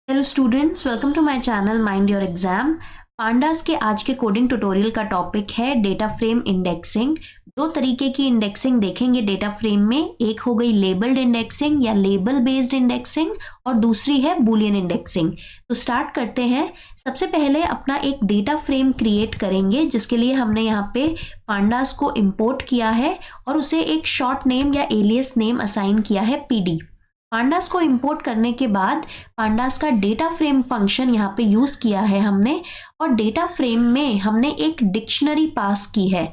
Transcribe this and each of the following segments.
Hello students, welcome to my channel mind your exam. Pandas के आज के coding tutorial का टॉपिक है डेटा फ्रेम इंडेक्सिंग। दो तरीके की इंडेक्सिंग देखेंगे डेटा फ्रेम में। एक हो गई लेबल्ड इंडेक्सिंग या लेबल बेस्ड इंडेक्सिंग और दूसरी है बूलियन इंडेक्सिंग। तो स्टार्ट करते हैं। सबसे पहले अपना एक डेटा फ्रेम क्रिएट करेंगे, जिसके लिए हमने यहाँ पे पांडास को इंपोर्ट किया है और उसे एक शॉर्ट नेम या एलियस नेम असाइन किया है पीडी। पांडास को इंपोर्ट करने के बाद पांडास का डेटा फ्रेम फंक्शन यहाँ पे यूज किया है हमने, और डेटा फ्रेम में हमने एक डिक्शनरी पास की है।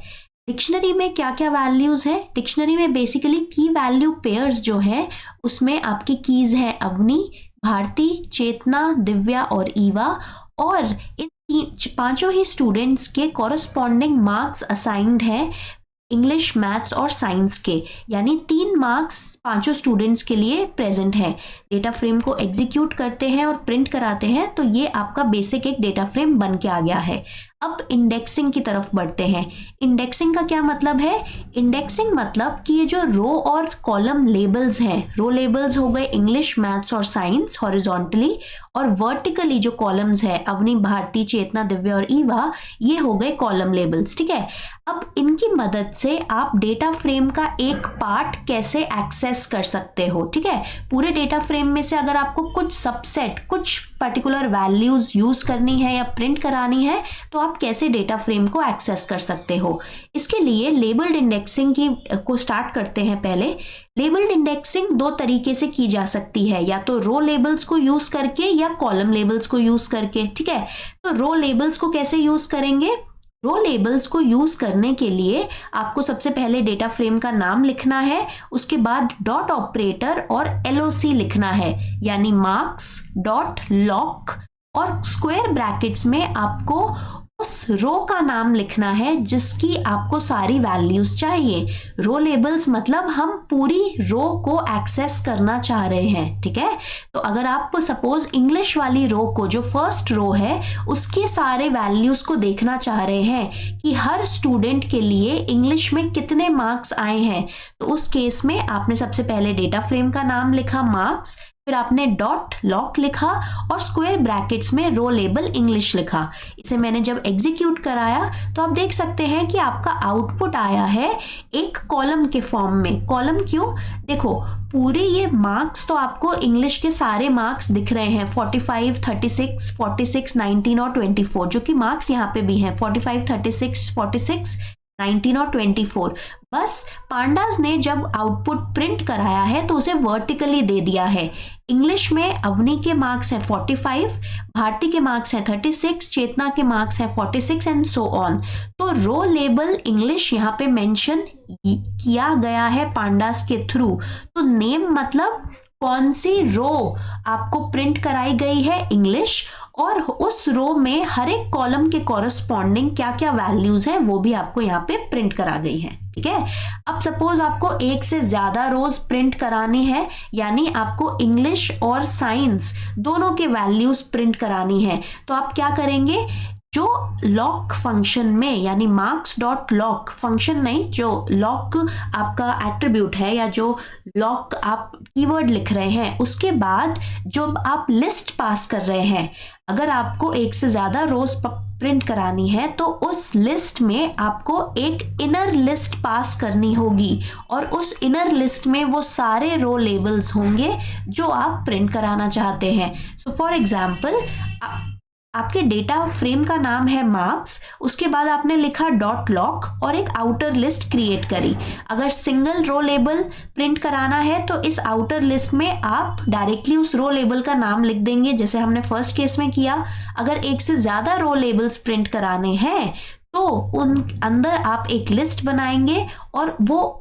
डिक्शनरी में क्या क्या वैल्यूज है? डिक्शनरी में बेसिकली की वैल्यू पेयर्स जो है उसमें आपकी कीज है अवनी, भारती, चेतना, दिव्या और ईवा, और इन पांचों ही स्टूडेंट्स के कॉरस्पॉन्डिंग मार्क्स असाइंड है इंग्लिश, मैथ्स और साइंस के, यानी 3 मार्क्स पांचों स्टूडेंट्स के लिए प्रेजेंट है। डेटा फ्रेम को एग्जीक्यूट करते हैं और प्रिंट कराते हैं तो ये आपका बेसिक एक डेटा फ्रेम बन के आ गया है। अब इंडेक्सिंग की तरफ बढ़ते हैं। इंडेक्सिंग का क्या मतलब है? इंडेक्सिंग मतलब कि ये जो रो और कॉलम लेबल्स हैं, रो लेबल्स हो गए इंग्लिश, मैथ्स और साइंस हॉरिजॉन्टली, और वर्टिकली जो कॉलम्स है अवनी, भारती, चेतना, दिव्या और ईवा, ये हो गए कॉलम लेबल्स। ठीक है। अब इनकी मदद से आप डेटा फ्रेम का एक पार्ट कैसे एक्सेस कर सकते हो। ठीक है। पूरे डेटा फ्रेम में से अगर आपको कुछ सबसेट, कुछ पर्टिकुलर वैल्यूज यूज करनी है या प्रिंट करानी है तो आप कैसे डेटा फ्रेम को एक्सेस कर सकते हो। इसके लिए लेबल्ड इंडेक्सिंग को स्टार्ट करते हैं। पहले लेबल्ड इंडेक्सिंग 2 तरीके से की जा सकती है, या तो रो लेबल्स को यूज करके या कॉलम लेबल्स को यूज करके। ठीक है। तो रो लेबल्स को कैसे यूज करेंगे? रो लेबल्स को यूज करने के लिए आपको सबसे पहले डेटा फ्रेम का नाम लिखना है, उसके बाद डॉट ऑपरेटर और एलओसी लिखना है, यानी मार्क्स डॉट लॉक, और स्क्वायर ब्रैकेट्स में आपको उस रो का नाम लिखना है जिसकी आपको सारी वैल्यूज चाहिए। रो लेबल्स मतलब हम पूरी रो को एक्सेस करना चाह रहे हैं। ठीक है। तो अगर आप सपोज इंग्लिश वाली रो को, जो फर्स्ट रो है, उसके सारे वैल्यूज को देखना चाह रहे हैं कि हर स्टूडेंट के लिए इंग्लिश में कितने मार्क्स आए हैं, तो उस केस में आपने सबसे पहले डेटा फ्रेम का नाम लिखा मार्क्स, फिर आपने डॉट लॉक लिखा और स्क्वायर ब्रैकेट्स में रो लेबल इंग्लिश लिखा। इसे मैंने जब एग्जीक्यूट कराया तो आप देख सकते हैं कि आपका आउटपुट आया है एक कॉलम के फॉर्म में। कॉलम क्यों? देखो, पूरे ये मार्क्स तो आपको इंग्लिश के सारे मार्क्स दिख रहे हैं, 45, 36, 46, 19 और 24, जो कि मार्क्स यहाँ पे भी हैं, 45, 36, 46, 19 और 24। बस पांडास ने जब आउटपुट प्रिंट कराया है तो उसे वर्टिकली दे दिया है। इंग्लिश में अवनी के मार्क्स हैं 45, भारती के मार्क्स हैं 36, चेतना के मार्क्स हैं 46 एंड सो ऑन। तो रो लेबल इंग्लिश यहाँ पे मेंशन किया गया है पांडास के थ्रू। तो नेम मतलब कौन सी रो आपको प्रिंट कराई गई है, इंग्लिश, और उस रो में हर एक कॉलम के कॉरस्पॉन्डिंग क्या क्या वैल्यूज हैं वो भी आपको यहाँ पे प्रिंट करा गई है। ठीक है। अब सपोज आपको एक से ज्यादा रोज प्रिंट करानी है, यानी आपको इंग्लिश और साइंस दोनों के वैल्यूज प्रिंट करानी है, तो आप क्या करेंगे? जो लॉक फंक्शन में, यानी मार्क्स डॉट लॉक फंक्शन नहीं, जो लॉक आपका एट्रीब्यूट है या जो लॉक आप कीवर्ड लिख रहे हैं, उसके बाद जो आप लिस्ट पास कर रहे हैं, अगर आपको एक से ज्यादा रोज प्रिंट करानी है तो उस लिस्ट में आपको एक इनर लिस्ट पास करनी होगी, और उस इनर लिस्ट में वो सारे रो लेबल्स होंगे जो आप प्रिंट कराना चाहते हैं। सो फॉर एग्जाम्पल, आपके डेटा फ्रेम का नाम है मार्क्स, उसके बाद आपने लिखा डॉट लॉक और एक आउटर लिस्ट क्रिएट करी। अगर सिंगल रो लेबल प्रिंट कराना है तो इस आउटर लिस्ट में आप डायरेक्टली उस रो लेबल का नाम लिख देंगे, जैसे हमने फर्स्ट केस में किया। अगर एक से ज्यादा रो लेबल्स प्रिंट कराने हैं तो उन अंदर आप एक लिस्ट बनाएंगे और वो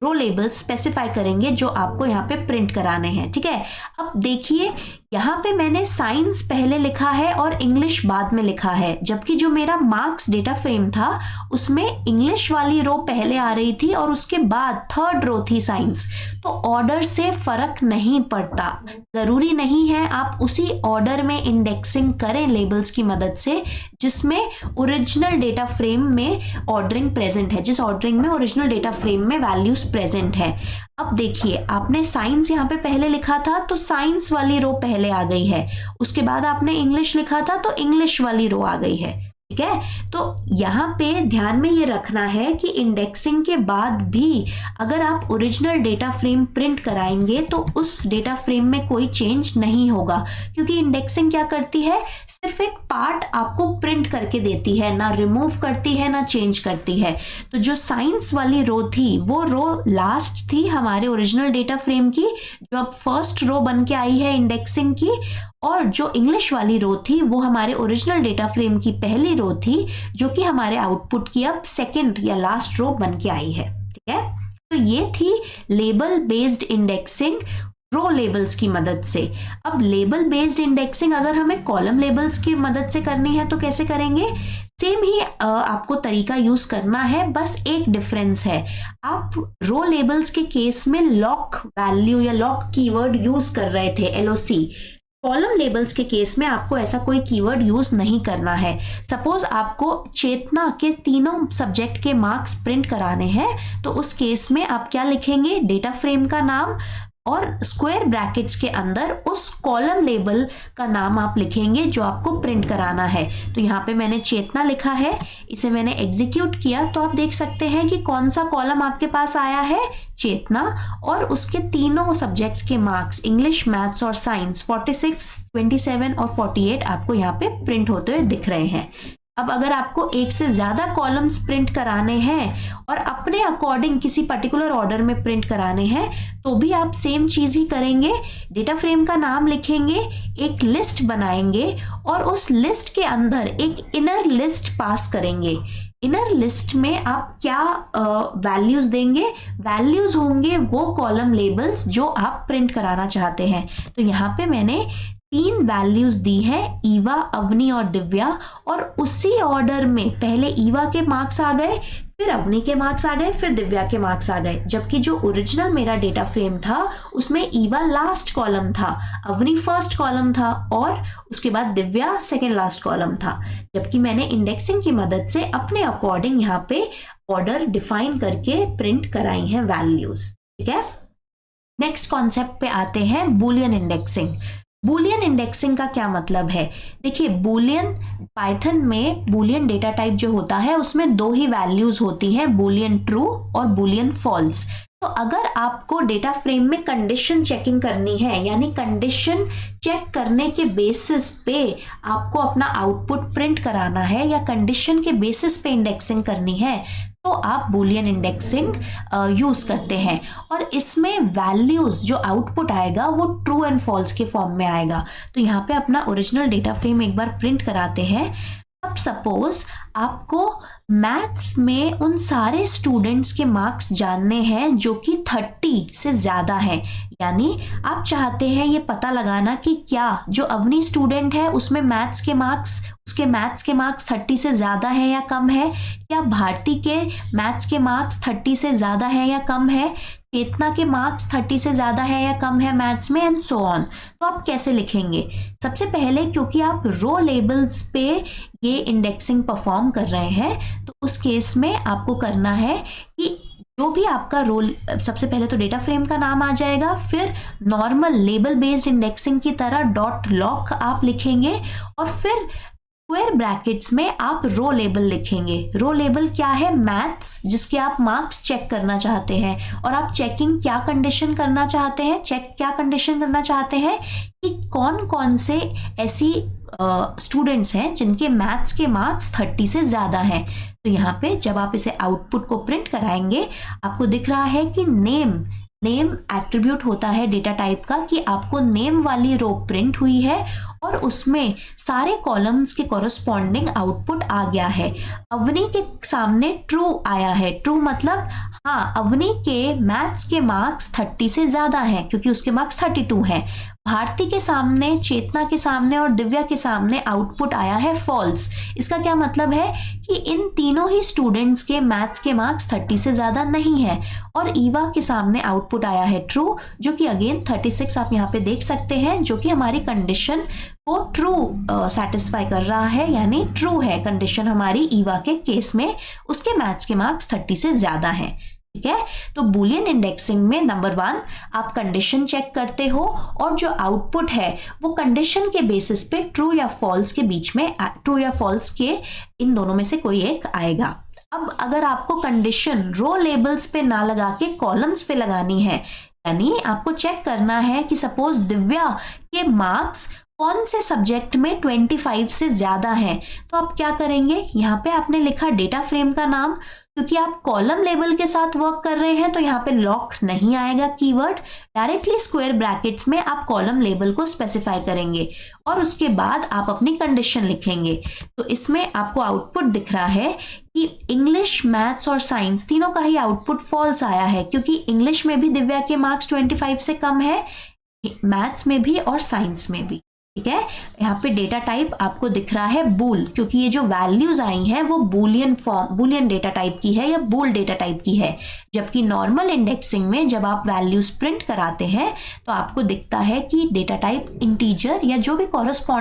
रो लेबल स्पेसिफाई करेंगे जो आपको यहाँ पे प्रिंट कराने हैं। ठीक है। अब देखिए, यहाँ पे मैंने साइंस पहले लिखा है और इंग्लिश बाद में लिखा है, जबकि जो मेरा मार्क्स डेटा फ्रेम था उसमें इंग्लिश वाली रो पहले आ रही थी और उसके बाद थर्ड रो थी साइंस। तो ऑर्डर से फर्क नहीं पड़ता, जरूरी नहीं है आप उसी ऑर्डर में इंडेक्सिंग करें लेबल्स की मदद से जिसमें ओरिजिनल डेटा फ्रेम में ऑर्डरिंग प्रेजेंट है, जिस ऑर्डरिंग में ओरिजिनल डेटा फ्रेम में वैल्यूज प्रेजेंट है। अब देखिए, आपने साइंस यहाँ पे पहले लिखा था तो साइंस वाली रो पहले पहले आ गई है, उसके बाद आपने इंग्लिश लिखा था तो इंग्लिश वाली रो आ गई है। ठीक है, तो यहाँ पे ध्यान में ये रखना है कि इंडेक्सिंग के बाद भी अगर आप ओरिजिनल डेटा फ्रेम प्रिंट कराएंगे तो उस डेटा फ्रेम में कोई चेंज नहीं होगा, क्योंकि इंडेक्सिंग क्या करती है, सिर्फ एक पार्ट आपको प्रिंट करके देती है, ना रिमूव करती है ना चेंज करती है। तो जो साइंस वाली रो थी वो रो लास्ट थी हमारे ओरिजिनल डेटा फ्रेम की, जो अब फर्स्ट रो बन के आई है इंडेक्सिंग की, और जो इंग्लिश वाली रो थी वो हमारे ओरिजिनल डेटा फ्रेम की पहली रो थी, जो कि हमारे आउटपुट की अब सेकंड या लास्ट रो बन के आई है। ठीक है, तो ये थी लेबल बेस्ड इंडेक्सिंग रो लेबल्स की मदद से। अब लेबल बेस्ड इंडेक्सिंग अगर हमें कॉलम लेबल्स की मदद से करनी है तो कैसे करेंगे, सेम ही आपको तरीका यूज करना है, बस एक डिफरेंस है, आप रो लेबल्स के केस में लॉक वैल्यू या लॉक कीवर्ड यूज कर रहे थे, LOC। कॉलम लेबल्स के केस में आपको ऐसा कोई कीवर्ड यूज नहीं करना है। सपोज आपको चेतना के तीनों सब्जेक्ट के मार्क्स प्रिंट कराने हैं, तो उस केस में आप क्या लिखेंगे, डेटा फ्रेम का नाम और स्क्वायर ब्रैकेट्स के अंदर उस कॉलम लेबल का नाम आप लिखेंगे जो आपको प्रिंट कराना है। तो यहाँ पे मैंने चेतना लिखा है, इसे मैंने एग्जीक्यूट किया तो आप देख सकते हैं कि कौन सा कॉलम आपके पास आया है, चेतना, और उसके तीनों सब्जेक्ट्स के मार्क्स इंग्लिश, मैथ्स और साइंस 46, 27 और 48 आपको यहाँ पे प्रिंट होते हुए दिख रहे हैं। अब अगर आपको एक से ज्यादा कॉलम्स प्रिंट कराने हैं और अपने अकॉर्डिंग किसी पर्टिकुलर ऑर्डर में प्रिंट कराने हैं तो भी आप सेम चीज ही करेंगे, डेटा फ्रेम का नाम लिखेंगे, एक लिस्ट बनाएंगे और उस लिस्ट के अंदर एक इनर लिस्ट पास करेंगे। इनर लिस्ट में आप क्या वैल्यूज देंगे, वैल्यूज होंगे वो कॉलम लेबल्स जो आप प्रिंट कराना चाहते हैं। तो यहाँ पे मैंने 3 वैल्यूज दी है, ईवा, अवनी और दिव्या, और उसी ऑर्डर में पहले ईवा के मार्क्स आ गए, फिर अवनी के मार्क्स आ गए, फिर दिव्या के मार्क्स आ गए। जबकि जो ओरिजिनल मेरा डेटा फ्रेम था उसमें ईवा लास्ट कॉलम था, अवनी फर्स्ट कॉलम था और उसके बाद दिव्या सेकेंड लास्ट कॉलम था। जबकि मैंने इंडेक्सिंग की मदद से अपने अकॉर्डिंग यहाँ पे ऑर्डर डिफाइन करके प्रिंट कराई हैं वैल्यूज। ठीक है, नेक्स्ट कॉन्सेप्ट पे आते हैं, बूलियन इंडेक्सिंग। बूलियन इंडेक्सिंग का क्या मतलब है, देखिए बूलियन, पाइथन में बूलियन डेटा टाइप जो होता है उसमें 2 ही वैल्यूज होती हैं, बूलियन ट्रू और बूलियन फॉल्स। तो अगर आपको डेटा फ्रेम में कंडीशन चेकिंग करनी है, यानी कंडीशन चेक करने के बेसिस पे आपको अपना आउटपुट प्रिंट कराना है या कंडीशन के बेसिस पे इंडेक्सिंग करनी है, तो आप बूलियन इंडेक्सिंग यूज करते हैं। और इसमें वैल्यूज जो आउटपुट आएगा वो ट्रू एंड फॉल्स के फॉर्म में आएगा। तो यहाँ पे अपना ओरिजिनल डेटा फ्रेम एक बार प्रिंट कराते हैं। अब सपोज आपको मैथ्स में उन सारे स्टूडेंट्स के मार्क्स जानने हैं जो कि 30 से ज़्यादा हैं, यानी आप चाहते हैं ये पता लगाना कि क्या जो अवनी स्टूडेंट है उसमें मैथ्स के मार्क्स 30 से ज़्यादा है या कम है, क्या भारती के मैथ्स के मार्क्स 30 से ज़्यादा है या कम है, चेतना के मार्क्स 30 से ज़्यादा है या कम है मैथ्स में, एंड सो ऑन। तो आप कैसे लिखेंगे, सबसे पहले क्योंकि आप रो लेबल्स पे ये इंडेक्सिंग परफॉर्म कर रहे हैं तो उस केस में आपको करना है कि जो भी आपका रोल, सबसे पहले तो डेटा फ्रेम का नाम आ जाएगा, फिर नॉर्मल लेबल बेस्ड इंडेक्सिंग की तरह डॉट लॉक आप लिखेंगे और फिर स्क्वायर ब्रैकेट्स में आप रो लेबल लिखेंगे। रो लेबल क्या है, मैथ्स, जिसके आप मार्क्स चेक करना चाहते हैं और आप चेकिंग क्या कंडीशन करना चाहते हैं, चेक क्या कंडीशन करना चाहते हैं कि कौन कौन से ऐसी स्टूडेंट्स हैं जिनके मैथ्स के मार्क्स 30 से ज़्यादा हैं। तो यहाँ पे जब आप इसे आउटपुट को प्रिंट कराएंगे आपको दिख रहा है कि नेम एट्रीब्यूट होता है डेटा टाइप का, कि आपको नेम वाली रो प्रिंट हुई है और उसमें सारे कॉलम्स के कॉरस्पॉन्डिंग आउटपुट आ गया है। अवनी के सामने ट्रू आया है, ट्रू मतलब हाँ अवनी के मैथ्स के मार्क्स 30 से ज़्यादा हैं क्योंकि उसके मार्क्स 32 हैं। भारती के सामने, चेतना के सामने और दिव्या के सामने आउटपुट आया है फॉल्स। इसका क्या मतलब है कि इन तीनों ही स्टूडेंट्स के मैथ्स के मार्क्स 30 से ज़्यादा नहीं है। और ईवा के सामने आउटपुट आया है ट्रू, जो कि अगेन 36 आप यहाँ पे देख सकते हैं, जो कि हमारी कंडीशन को ट्रू सेटिस्फाई कर रहा है, यानी ट्रू है कंडीशन हमारी ईवा के केस में, उसके मैथ्स के मार्क्स 30 से ज़्यादा हैं। ठीक है। तो बूलियन इंडेक्सिंग में नंबर 1 आप कंडीशन चेक करते हो और जो आउटपुट है वो कंडीशन के बेसिस पे ट्रू या फॉल्स के बीच में, ट्रू या फॉल्स के इन दोनों में से कोई एक आएगा। अब अगर आपको कंडीशन रो लेबल्स पे ना लगा के कॉलम्स पे लगानी है, यानी आपको चेक करना है कि सपोज दिव्या के मार्क्स कौन से सब्जेक्ट में 25 से ज्यादा हैं, तो आप क्या करेंगे, यहाँ पे आपने लिखा डेटा फ्रेम का नाम, क्योंकि आप कॉलम लेबल के साथ वर्क कर रहे हैं तो यहाँ पे लॉक नहीं आएगा कीवर्ड, डायरेक्टली स्क्वायर ब्रैकेट्स में आप कॉलम लेबल को स्पेसिफाई करेंगे और उसके बाद आप अपनी कंडीशन लिखेंगे। तो इसमें आपको आउटपुट दिख रहा है कि इंग्लिश, मैथ्स और साइंस तीनों का ही आउटपुट फॉल्स आया है, क्योंकि इंग्लिश में भी दिव्या के मार्क्स 25 से कम है, मैथ्स में भी और साइंस में भी, ठीक है। यहाँ पे डेटा टाइप आपको दिख रहा है बूल, क्योंकि ये जो वैल्यूज आई हैं वो बूलियन डेटा टाइप की है या बूल डेटा टाइप की है, जबकि नॉर्मल इंडेक्सिंग में जब आप वैल्यूज प्रिंट कराते हैं तो आपको दिखता है कि डेटा टाइप इंटीजर या जो भी कॉरेस्पॉन्ड